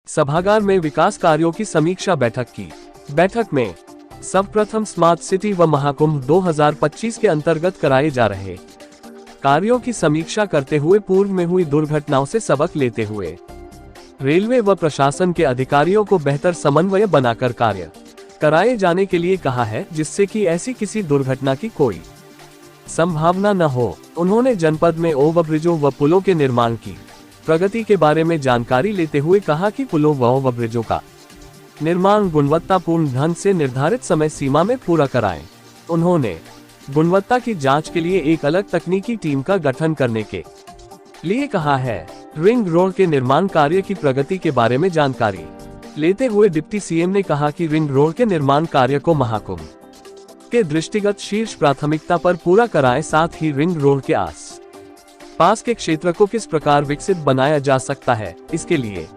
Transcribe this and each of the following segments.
सभागार में विकास कार्यों की समीक्षा बैठक की। बैठक में सर्वप्रथम स्मार्ट सिटी व महाकुंभ 2025 के अंतर्गत कराए जा रहे कार्यों की समीक्षा करते हुए पूर्व में हुई दुर्घटनाओं से सबक लेते हुए रेलवे व प्रशासन के अधिकारियों को बेहतर समन्वय बनाकर कार्य कराए जाने के लिए कहा है, जिससे कि ऐसी किसी दुर्घटना की कोई संभावना न हो। उन्होंने जनपद में ओवरब्रिजों व पुलों के निर्माण की प्रगति के बारे में जानकारी लेते हुए कहा कि पुलों व ओवरब्रिजों का निर्माण गुणवत्तापूर्ण ढंग से निर्धारित समय सीमा में पूरा कराएं। उन्होंने गुणवत्ता की जांच के लिए एक अलग तकनीकी टीम का गठन करने के लिए कहा है। रिंग रोड के निर्माण कार्य की प्रगति के बारे में जानकारी लेते हुए डिप्टी सीएम ने कहा कि रिंग रोड के निर्माण कार्य को महाकुंभ के दृष्टिगत शीर्ष प्राथमिकता पर पूरा कराएं, साथ ही रिंग रोड के आस पास के क्षेत्र को किस प्रकार विकसित बनाया जा सकता है, इसके लिए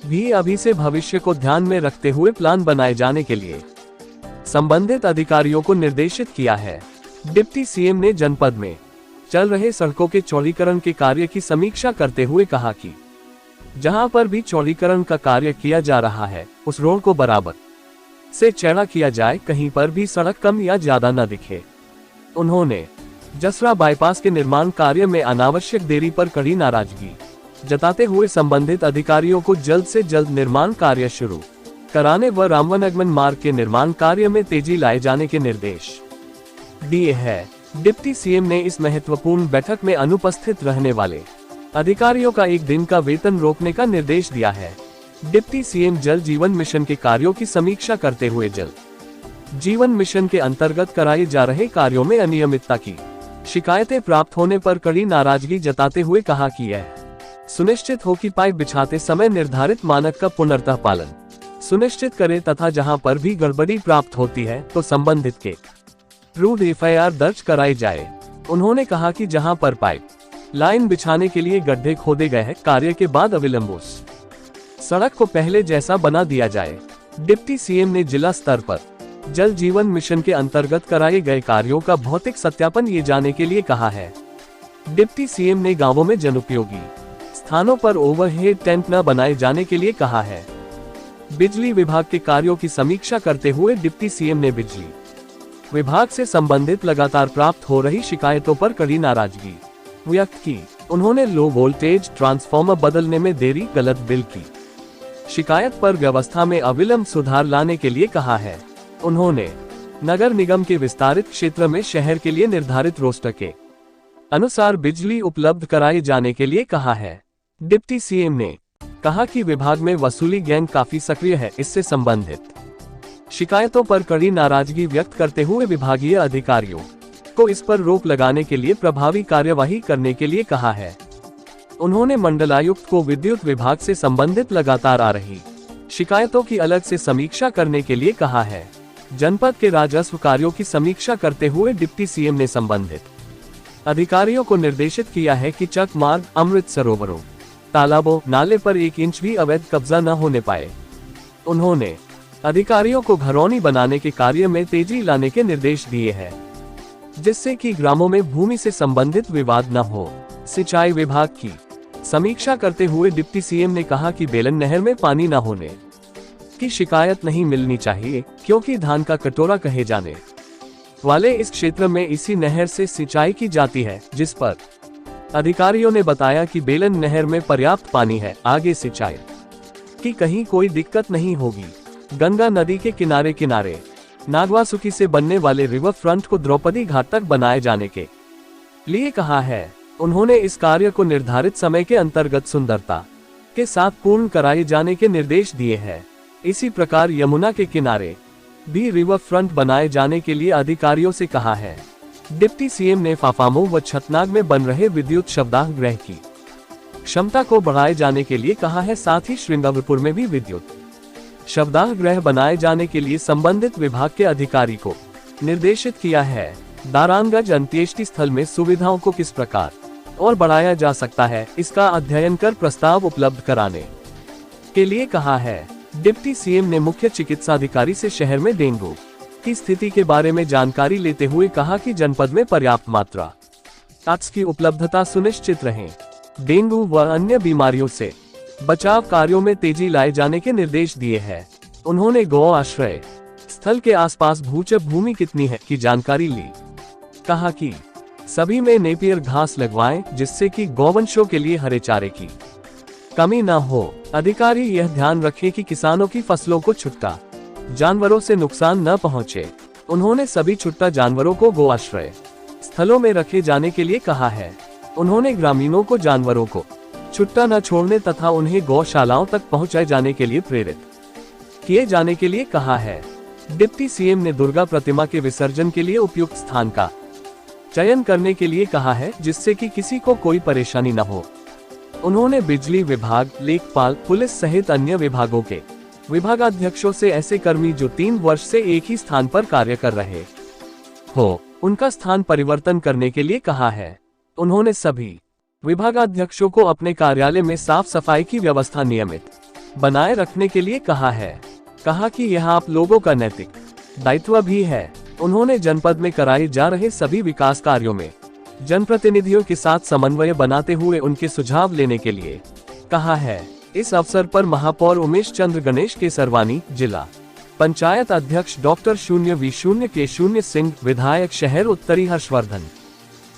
भी अभी से भविष्य को ध्यान में रखते हुए प्लान बनाए जाने के लिए संबंधित अधिकारियों को निर्देशित किया है। डिप्टी सीएम ने जनपद में चल रहे सड़कों के चौड़ीकरण के कार्य की समीक्षा करते हुए कहा कि जहां पर भी चौड़ीकरण का कार्य किया जा रहा है, उस रोड को बराबर से चौड़ा किया जाए, कहीं पर भी सड़क कम या ज्यादा न दिखे। उन्होंने जसरा बाईपास के निर्माण कार्य में अनावश्यक देरी पर कड़ी नाराजगी जताते हुए संबंधित अधिकारियों को जल्द से जल्द निर्माण कार्य शुरू कराने व रामवनगमन मार्ग के निर्माण कार्य में तेजी लाए जाने के निर्देश दिए हैं। डिप्टी सीएम ने इस महत्वपूर्ण बैठक में अनुपस्थित रहने वाले अधिकारियों का एक दिन का वेतन रोकने का निर्देश दिया है। डिप्टी सीएम जल जीवन मिशन के कार्यों की समीक्षा करते हुए जल जीवन मिशन के अंतर्गत कराए जा रहे कार्यों में अनियमितता की शिकायतें प्राप्त होने पर कड़ी नाराजगी जताते हुए कहा कि यह सुनिश्चित हो कि पाइप बिछाते समय निर्धारित मानक का पूर्णतः पालन सुनिश्चित करे तथा जहां पर भी गड़बड़ी प्राप्त होती है तो संबंधित के विरुद्ध एफआईआर दर्ज कराई जाए। उन्होंने कहा कि जहां पर पाइप लाइन बिछाने के लिए गड्ढे खोदे गए हैं, कार्य के बाद अविलंब उस सड़क को पहले जैसा बना दिया जाए। डिप्टी सीएम ने जिला स्तर पर जल जीवन मिशन के अंतर्गत कराए गए कार्यों का भौतिक सत्यापन किए जाने के लिए कहा है। डिप्टी सीएम ने गांवों में जनोपयोगी स्थानों पर ओवरहेड टैंक न बनाए जाने के लिए कहा है। बिजली विभाग के कार्यों की समीक्षा करते हुए डिप्टी सीएम ने बिजली विभाग से संबंधित लगातार प्राप्त हो रही शिकायतों पर कड़ी नाराजगी व्यक्त की। उन्होंने लो वोल्टेज ट्रांसफार्मर बदलने में देरी, गलत बिल की शिकायत पर व्यवस्था में अविलंब सुधार लाने के लिए कहा है। उन्होंने नगर निगम के विस्तारित क्षेत्र में शहर के लिए निर्धारित रोस्टर के अनुसार बिजली उपलब्ध कराए जाने के लिए कहा है। डिप्टी सीएम ने कहा कि विभाग में वसूली गैंग काफी सक्रिय है, इससे संबंधित शिकायतों पर कड़ी नाराजगी व्यक्त करते हुए विभागीय अधिकारियों को इस पर रोक लगाने के लिए प्रभावी कार्यवाही करने के लिए कहा है। उन्होंने मंडलायुक्त को विद्युत विभाग से संबंधित लगातार आ रही शिकायतों की अलग से समीक्षा करने के लिए कहा है। जनपद के राजस्व कार्यों की समीक्षा करते हुए डिप्टी सीएम ने संबंधित अधिकारियों को निर्देशित किया है कि चक मार्ग, अमृत सरोवरों, तालाबों, नाले पर 1 इंच भी अवैध कब्जा न होने पाए। उन्होंने अधिकारियों को घरौनी बनाने के कार्य में तेजी लाने के निर्देश दिए हैं, जिससे कि ग्रामों में भूमि से संबंधित विवाद न हो। सिंचाई विभाग की समीक्षा करते हुए डिप्टी सीएम ने कहा कि बेलन नहर में पानी न होने की शिकायत नहीं मिलनी चाहिए, क्योंकि धान का कटोरा कहे जाने वाले इस क्षेत्र में इसी नहर से सिंचाई की जाती है, जिस पर अधिकारियों ने बताया कि बेलन नहर में पर्याप्त पानी है, आगे सिंचाई की कहीं कोई दिक्कत नहीं होगी। गंगा नदी के किनारे किनारे नागवासुकी से बनने वाले रिवर फ्रंट को द्रौपदी घाट तक बनाए जाने के लिए कहा है। उन्होंने इस कार्य को निर्धारित समय के अंतर्गत सुंदरता के साथ पूर्ण कराए जाने के निर्देश दिए हैं। इसी प्रकार यमुना के किनारे भी रिवर फ्रंट बनाए जाने के लिए अधिकारियों से कहा है। डिप्टी सीएम ने फाफामो व छतनाग में बन रहे विद्युत शवदाह गृह की क्षमता को बढ़ाए जाने के लिए कहा है। साथ ही श्रृंगारपुर में भी विद्युत शवदाह गृह बनाए जाने के लिए संबंधित विभाग के अधिकारी को निर्देशित किया है। दारानगंज अंत्येष्टि स्थल में सुविधाओं को किस प्रकार और बढ़ाया जा सकता है, इसका अध्ययन कर प्रस्ताव उपलब्ध कराने के लिए कहा है। डिप्टी सीएम ने मुख्य चिकित्साधिकारी से शहर में डेंगू की स्थिति के बारे में जानकारी लेते हुए कहा कि जनपद में पर्याप्त मात्रा टास्क की उपलब्धता सुनिश्चित रहे। डेंगू व अन्य बीमारियों से बचाव कार्यों में तेजी लाए जाने के निर्देश दिए हैं। उन्होंने गौ आश्रय स्थल के आसपास भूचर भूमि कितनी है की जानकारी ली। कहा कि सभी में नेपियर घास लगवाएं, जिससे कि गौवंशों के लिए हरे चारे की कमी न हो। अधिकारी यह ध्यान रखें कि किसानों की फसलों को छुट्टा जानवरों से नुकसान न पहुंचे। उन्होंने सभी छुट्टा जानवरों को गौ आश्रय स्थलों में रखे जाने के लिए कहा है। उन्होंने ग्रामीणों को जानवरों को छुट्टा न छोड़ने तथा उन्हें गौशालाओं तक पहुंचाए जाने के लिए प्रेरित किए जाने के लिए कहा है। डिप्टी सीएम ने दुर्गा प्रतिमा के विसर्जन के लिए उपयुक्त स्थान का चयन करने के लिए कहा है, जिससे कि किसी को कोई परेशानी न हो। उन्होंने बिजली विभाग, लेखपाल, पुलिस सहित अन्य विभागों के विभागाध्यक्षों से ऐसे कर्मी जो 3 वर्ष से एक ही स्थान पर कार्य कर रहे हो, उनका स्थान परिवर्तन करने के लिए कहा है। उन्होंने सभी विभागाध्यक्षों को अपने कार्यालय में साफ सफाई की व्यवस्था नियमित बनाए रखने के लिए कहा है। कहा कि यह आप लोगों का नैतिक दायित्व भी है। उन्होंने जनपद में कराए जा रहे सभी विकास कार्यों में जनप्रतिनिधियों के साथ समन्वय बनाते हुए उनके सुझाव लेने के लिए कहा है। इस अवसर पर महापौर उमेश चंद्र गणेश केसरवानी, जिला पंचायत अध्यक्ष डॉक्टर 0V0K0 सिंह, विधायक शहर उत्तरी हर्षवर्धन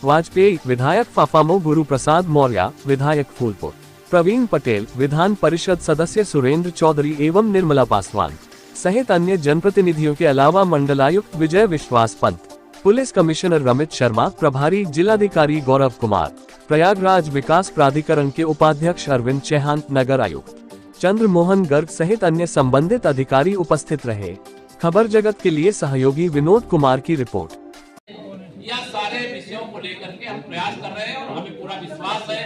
वाजपेयी, विधायक फाफामो गुरु प्रसाद मौर्य, विधायक फूलपुर प्रवीण पटेल, विधान परिषद सदस्य सुरेंद्र चौधरी एवं निर्मला पासवान सहित अन्य जनप्रतिनिधियों के अलावा मंडलायुक्त विजय विश्वास पंत, पुलिस कमिश्नर रमित शर्मा, प्रभारी जिलाधिकारी गौरव कुमार, प्रयागराज विकास प्राधिकरण के उपाध्यक्ष अरविंद चौहान, नगर आयुक्त चंद्र मोहन गर्ग सहित अन्य संबंधित अधिकारी उपस्थित रहे। खबर जगत के लिए सहयोगी विनोद कुमार की रिपोर्ट। यह सारे विषयों को लेकर के हम प्रयास कर रहे हैं और हमें पूरा विश्वास है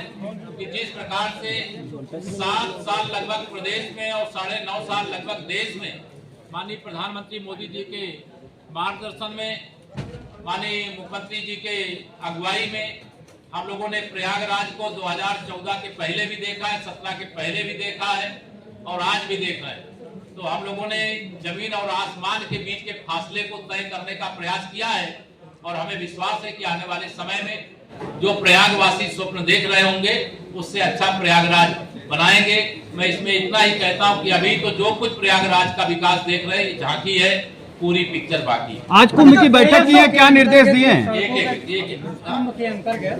कि जिस प्रकार से 7 साल लगभग प्रदेश में और 9.5 साल लगभग देश में माननीय प्रधानमंत्री मोदी जी के मार्गदर्शन में, माननीय मुख्यमंत्री जी के अगुवाई में हम लोगों ने प्रयागराज को 2014 के पहले भी देखा है, 17 के पहले भी देखा है और आज भी देख रहे हैं। तो हम लोगों ने जमीन और आसमान के बीच के फासले को तय करने का प्रयास किया है और हमें विश्वास है कि आने वाले समय में जो प्रयागवासी स्वप्न देख रहे होंगे उससे अच्छा प्रयागराज बनाएंगे। मैं इसमें इतना ही कहता हूं कि अभी तो जो कुछ प्रयागराज का विकास देख रहे हैं, झांकी है, पूरी पिक्चर बाकी है। आज कुंभ की बैठक की है, क्या निर्देश दिए हैं? एक कुंभ के अंतर्गत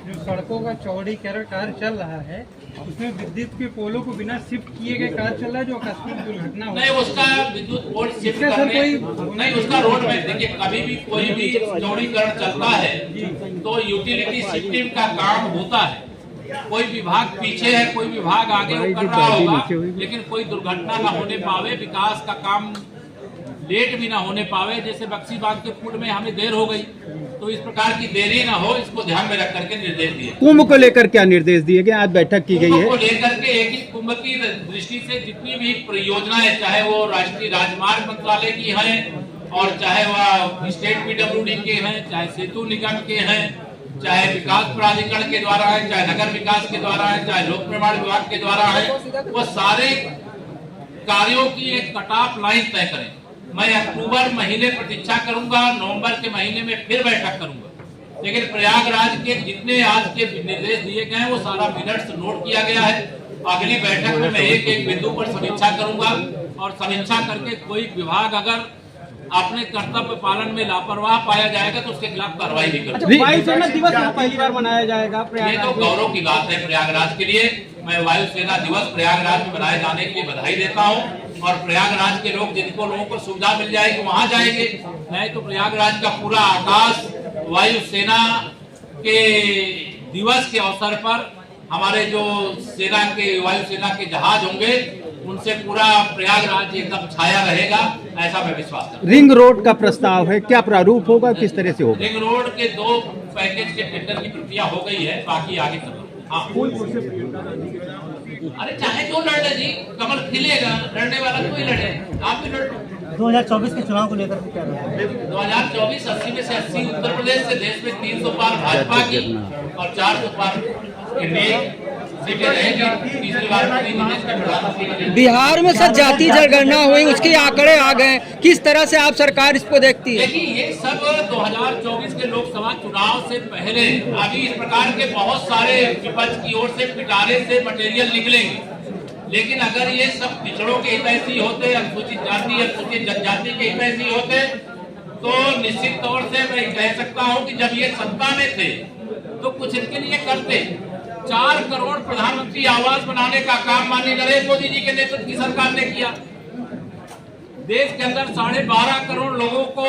जो सड़कों का चौड़ीकरण कार्य चल रहा है, उसमें विद्युत के पोलों को बिना शिफ्ट किए गए कार्य चल रहा है, जो अकस्मात दुर्घटना हो नहीं, उसका विद्युत पोल शिफ्ट करने नहीं, उसका रोड में देखिए, कभी भी कोई भी चौड़ीकरण चलता है तो यूटिलिटी शिफ्टिंग का काम होता है। कोई विभाग पीछे है, कोई विभाग आगे कर रहा होगा, लेकिन कोई दुर्घटना न होने पावे, विकास का काम लेट भी ना होने पावे। जैसे बक्सी बाग के पुल में हमें देर हो गई, तो इस प्रकार की देरी ना हो, इसको ध्यान में रख करके निर्देश दिए। कुंभ को लेकर क्या निर्देश दिए गए? आज बैठक की गई है। कुंभ को लेकर के एक ही कुंभ की दृष्टि से जितनी भी परियोजनाएं, चाहे वो राष्ट्रीय राजमार्ग मंत्रालय की हैं और चाहे वह स्टेट PWD के हैं, चाहे सेतु निगम के हैं, चाहे विकास प्राधिकरण के द्वारा है, चाहे नगर विकास के द्वारा है, चाहे लोक निर्माण विभाग के द्वारा है, वो सारे कार्यों की एक कट ऑफ लाइन तय करें। मैं अक्टूबर महीने प्रतीक्षा करूंगा, नवंबर के महीने में फिर बैठक करूंगा, लेकिन प्रयागराज के जितने आज के निर्देश दिए गए हैं वो सारा मिनट्स नोट किया गया है। अगली बैठक में मैं एक बिंदु पर समीक्षा करूंगा और समीक्षा करके कोई विभाग अगर अपने कर्तव्य पालन में लापरवाह पाया जाएगा तो उसके खिलाफ कार्रवाई भी करूंगा। वायुसेना दिवस पहली बार मनाया जाएगा ये तो गौरव की बात है प्रयागराज के लिए। मैं वायुसेना दिवस प्रयागराज में मनाए जाने के लिए बधाई देता हूं और प्रयागराज के लोगों को सुविधा मिल जाएगी वहां जाएंगे। नहीं तो प्रयागराज का पूरा आकाश वायुसेना के दिवस के अवसर पर हमारे जो सेना के वायुसेना के जहाज होंगे उनसे पूरा प्रयागराज एकदम छाया रहेगा, ऐसा मैं विश्वास करता हूं। रिंग रोड का प्रस्ताव है, क्या प्रारूप होगा, किस तरह से होगा? रिंग रोड के 2 पैकेज के टेंडर की प्रक्रिया हो गई है, बाकी आगे चल। हाँ, अरे चाहे जो लड़ ले जी, कमल खिलेगा, लड़ने वाला कोई लड़े, आप भी लड़। 2024 के चुनाव को लेकर क्या 2024 80 में से 80 उत्तर प्रदेश से, देश में 300 पार भाजपा की और 400 पार एनडीए सीटें रहेगी। तीसरी बार बिहार में सर जाति जनगणना हुई, उसके आंकड़े आ गए, किस तरह से आप सरकार इसको देखती है? देखिए, ये सब 2024 के लोकसभा चुनाव से पहले अभी इस प्रकार के बहुत सारे विपक्ष की ओर से पिटारे से मटेरियल निकलेंगे लेकिन अगर ये सब पिछड़ों के हितैषी होते, अनुसूचित जाति अनुसूचित जनजाति के हितैषी होते, तो निश्चित तौर से मैं कह सकता हूं कि जब ये सत्ता में थे तो कुछ इनके लिए करते। 4 करोड़ प्रधानमंत्री आवास बनाने का काम माननीय नरेंद्र मोदी जी के नेतृत्व की सरकार ने किया। देश के अंदर 12.5 करोड़ लोगों को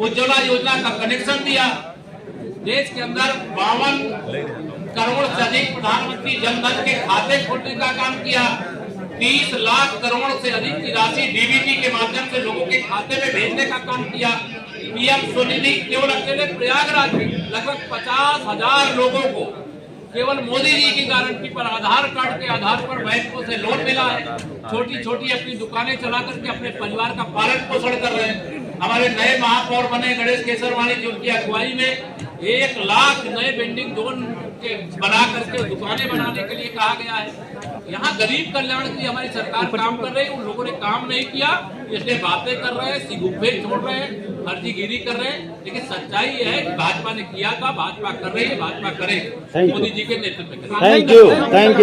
उज्ज्वला योजना का कनेक्शन दिया। देश के अंदर 52 करोड़ से अधिक प्रधानमंत्री जनधन के खाते खोलने का काम किया। 30 लाख करोड़ से अधिक की राशि डीबीटी के माध्यम से लोगों के खाते में भेजने का काम किया। पीएम स्वनिधि केवल अकेले प्रयागराज में लगभग 50,000 लोगों को केवल मोदी जी की गारंटी पर आधार कार्ड के आधार पर बैंकों से लोन मिला है। छोटी छोटी अपनी दुकानें चला करके अपने परिवार का पालन पोषण कर रहे हैं। हमारे नए महापौर बने गणेश केसरवानी जी, उनकी अगुवाई में 1 लाख नए वेंडिंग जोन के बना करके दुकानें बनाने के लिए कहा गया है। यहाँ गरीब कल्याण के लिए हमारी सरकार काम कर रही है। उन लोगों ने काम नहीं किया, इसलिए बातें कर रहे हैं, सिगुफे छोड़ रहे हैं, फर्जीगिरी कर रहे हैं। लेकिन सच्चाई ये है कि भाजपा ने किया था, भाजपा कर रही है, भाजपा करेगी मोदी जी के नेतृत्व में। Thank you.